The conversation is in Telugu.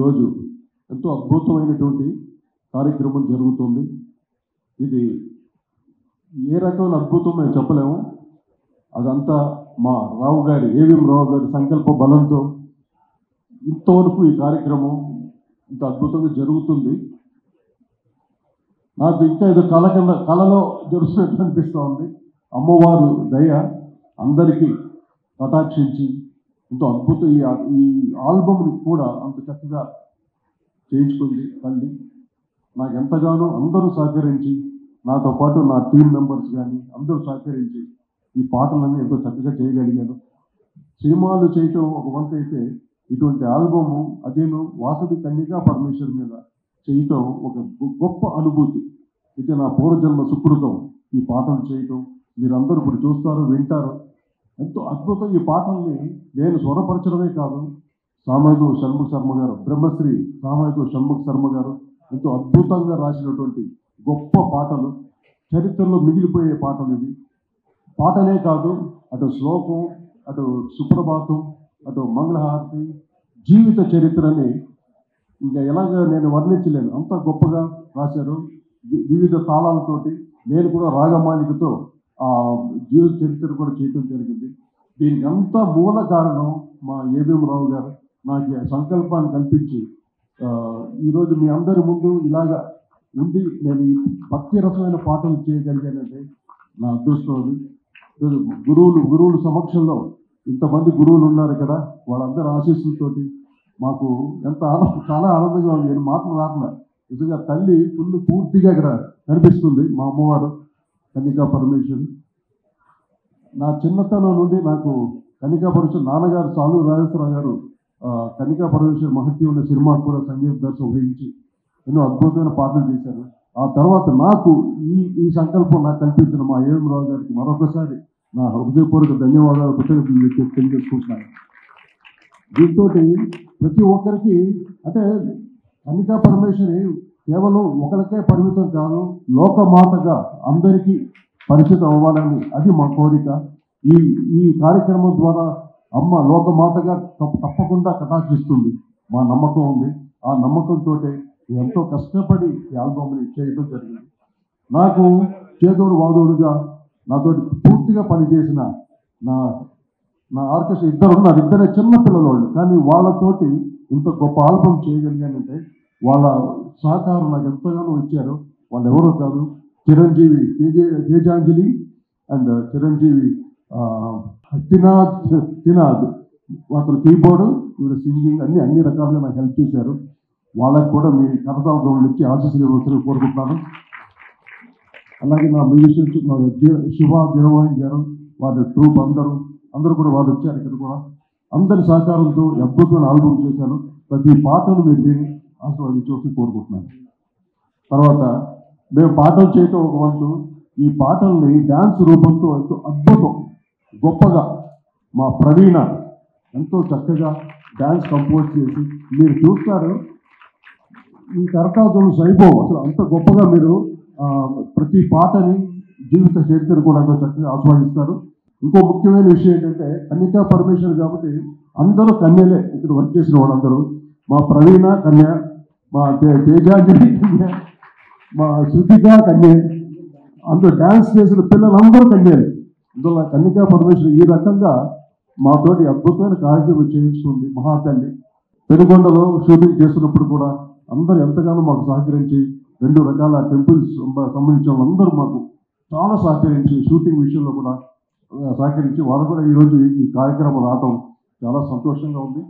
ఈరోజు ఎంతో అద్భుతమైనటువంటి కార్యక్రమం జరుగుతుంది. ఇది ఏ రకమైన అద్భుతం మేము చెప్పలేము. అదంతా మా రావు గారి ఏవిఎం రావు గారి సంకల్ప బలంతో ఇంతవరకు ఈ కార్యక్రమం ఇంత అద్భుతంగా జరుగుతుంది. నాకు ఇంకా ఏదో కళలో జరుగుతున్నట్టు అనిపిస్తూ ఉంది. అమ్మవారు దయ అందరికీ కటాక్షించి ఎంతో అద్భుతం ఈ ఆల్బమ్ని కూడా అంత చక్కగా చేయించుకుంది తల్లి. నాకు ఎంతగానో అందరూ సహకరించి, నాతో పాటు నా టీం మెంబర్స్ కానీ అందరూ సహకరించి ఈ పాటలన్నీ ఎంతో చక్కగా చేయగలిగాను. సినిమాలు చేయటం ఒక వంత అయితే, ఇటువంటి ఆల్బము అదేను వాసవి కన్యకా పరమేశ్వర్ మీద చేయటం ఒక గొప్ప అనుభూతి. ఇది నా పూర్వజన్మ సుకృతం. ఈ పాటలు చేయటం మీరందరూ ఇప్పుడు చూస్తారు, వింటారు. ఎంతో అద్భుతం. ఈ పాటల్ని నేను స్వరపరచడమే కాదు, సామవేదు షణ్ముఖ శర్మ గారు, బ్రహ్మశ్రీ సామవేదు షణ్ముఖ శర్మ గారు ఎంతో అద్భుతంగా రాసినటువంటి గొప్ప పాటలు, చరిత్రలో మిగిలిపోయే పాటలు ఇవి. పాటలే కాదు, అటు శ్లోకం, అటు సుప్రభాతం, అటు మంగళహారతి, జీవిత చరిత్రని ఇంకా ఎలాగ నేను వర్ణించలేను, అంత గొప్పగా రాశారు. వివిధ తాళాలతోటి నేను కూడా రాగమాలికతో ఆ జీవిత చరిత్ర కూడా చేయటం జరిగింది. దీనికి అంతా మూల కారణం మా ఏవిఎం రావు గారు నాకు సంకల్పాన్ని కల్పించి ఈరోజు మీ అందరి ముందు ఇలాగా ఉండి నేను ఈ భక్తి రసమైన పాటలు చేయగలిగానంటే నా అదృష్టం. అది గురువుల సమక్షంలో ఇంతమంది గురువులు ఉన్నారు ఇక్కడ, వాళ్ళందరి ఆశీస్సులతోటి మాకు ఎంత చాలా ఆనందంగా ఉంది. నేను మాటలు రాట్లా, నిజంగా తల్లి పూర్తిగా ఇక్కడ కనిపిస్తుంది. మా అమ్మవారు కన్యకా పరమేశ్వరి. నా చిన్నతనం నుండి నాకు కన్యకా పరమేశ్వరి నాన్నగారు సాలు రాజేశ్వరరావు గారు కన్యకా పరమేశ్వరి మహత్యం ఉన్న సినిమాకు కూడా సంగీత దర్శనం వహించి ఎన్నో అద్భుతమైన పాటలు చేశారు. ఆ తర్వాత నాకు ఈ సంకల్పం నాకు కల్పించిన మా ఏవిఎం రావు గారికి మరొకసారి నా హృదయపూర్వక ధన్యవాదాలు తెలియజేసుకుంటున్నాను. దీంతో ప్రతి ఒక్కరికి అంటే కన్యకా పరమేశ్వరి కేవలం ఒకరికే పరిమితం కాదు, లోకమాతగా అందరికీ పరిచితం అవ్వాలని అది మా కోరిక. ఈ కార్యక్రమం ద్వారా అమ్మ లోకమాతగా తప్పకుండా కటాక్షిస్తుంది మా నమ్మకం ఉంది. ఆ నమ్మకంతో ఎంతో కష్టపడి ఈ ఆల్బమ్ని చేయడం జరిగింది. నాకు చేదోడు వాదోడుగా నాతో పూర్తిగా పనిచేసిన నా ఆర్కెస్ట్రా ఇద్దరు ఉన్నారు. ఇద్దరే చిన్న పిల్లలు, కానీ వాళ్ళతోటి ఇంత గొప్ప ఆల్బమ్ చేయగలిగానంటే వాళ్ళ సహకారం నాకు ఎంతగానో ఇచ్చారు. వాళ్ళు ఎవరో కాదు, చిరంజీవి తేజాంజలి అండ్ చిరంజీవి తినాద్. అతను కీబోర్డు, ఇవి సింగింగ్ అన్ని రకాలుగా నాకు హెల్ప్ చేశారు. వాళ్ళకి కూడా మీ కరతాల గౌరవం ఇచ్చి ఆశీస్సులు ఇవ్వాల్సింది కోరుకుంటున్నాను. అలాగే నా మ్యూజిషియన్స్ శివ గిరవాణి గారు, వారి ట్రూప్ అందరూ కూడా వాళ్ళు వచ్చారు. ఇక్కడ కూడా అందరి సహకారంతో అద్భుతమైన ఆల్బమ్ చేశాను. ప్రతి పాటను మీరు విని ఆశీర్వాదించి కోరుకుంటున్నాను. తర్వాత మేము పాటలు చేయటం ఒక వంతు, ఈ పాటల్ని డ్యాన్స్ రూపంతో ఎంతో అద్భుతం గొప్పగా మా ప్రవీణ ఎంతో చక్కగా డ్యాన్స్ కంపోజ్ చేసి మీరు చూస్తారు. ఈ కరతాళం సైబో అసలు అంత గొప్పగా మీరు ప్రతి పాటని జీవిత చరిత్ర కూడా ఎంతో చక్కగా ఆస్వాదిస్తారు. ఇంకో ముఖ్యమైన విషయం ఏంటంటే కన్యకా పరమేశ్వరి కాబట్టి అందరూ కన్యలే ఇక్కడ వర్క్ చేసిన వాళ్ళందరూ. మా ప్రవీణ కన్య, మా తేజాంజలి కన్య, మా శృతిక కన్య, అందరూ డ్యాన్స్ చేసిన పిల్లలందరూ కన్యలే. అందువల్ల కన్యకా పరమేశ్వరి ఈ రకంగా మాతోటి అద్భుతమైన కార్యక్రమం చేయించుకుంది మహాతల్లి. పెనుగొండలో షూటింగ్ చేస్తున్నప్పుడు కూడా అందరూ ఎంతగానో మాకు సహకరించి, 2 రకాల టెంపుల్స్ సంబంధించిన వాళ్ళందరూ మాకు చాలా సహకరించి, షూటింగ్ విషయంలో కూడా సహకరించి వాళ్ళు కూడా ఈరోజు ఈ కార్యక్రమం రావడం చాలా సంతోషంగా ఉంది.